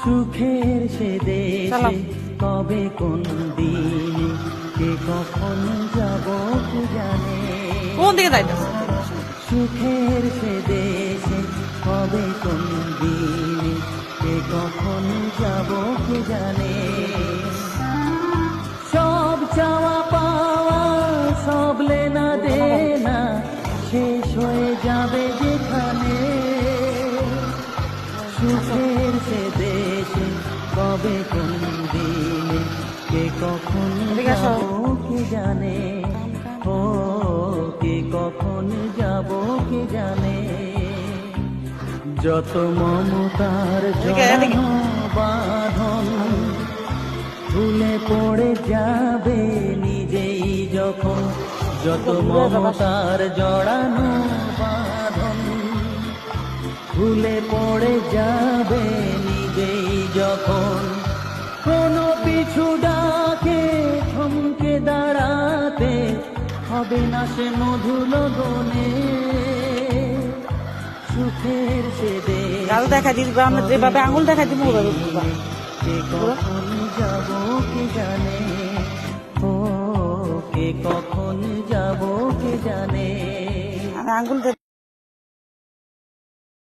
সুখের সে দেশে কবে কোন দিনে কে কখন যাব কে জানে। কোন দিকে যাইতেছে? সুখের সে দেশে কবে কোন দিনে কে কখন যাব কে জানে। সব চাওয়া পাওয়া সব লেনা দেনা শেষ হয়ে যাবে যেখানে। সুখের সে দেশে কবে কোন দিনে কে কখন যাব কে জানে। ও কে কখন যাব কে জানে। যত মমতার জড়ানো বাঁধন ভুলে পড়ে যাবে নিজেই যখন। যত মমতার জড়ানো বাঁধন ভুলে পড়ে যাবে নিজেই যখন। কোনো পিছু ডাকে থমকে দাঁড়াতে হবে না সে মধুর গনে। সুখের সে গাল দেখা দিস বা আমরা যেভাবে আঙুল দেখা দিব ওভাবে বুঝবা। কে কখন যাব কে জানে। ও কে কখন যাব কে জানে। আঙুল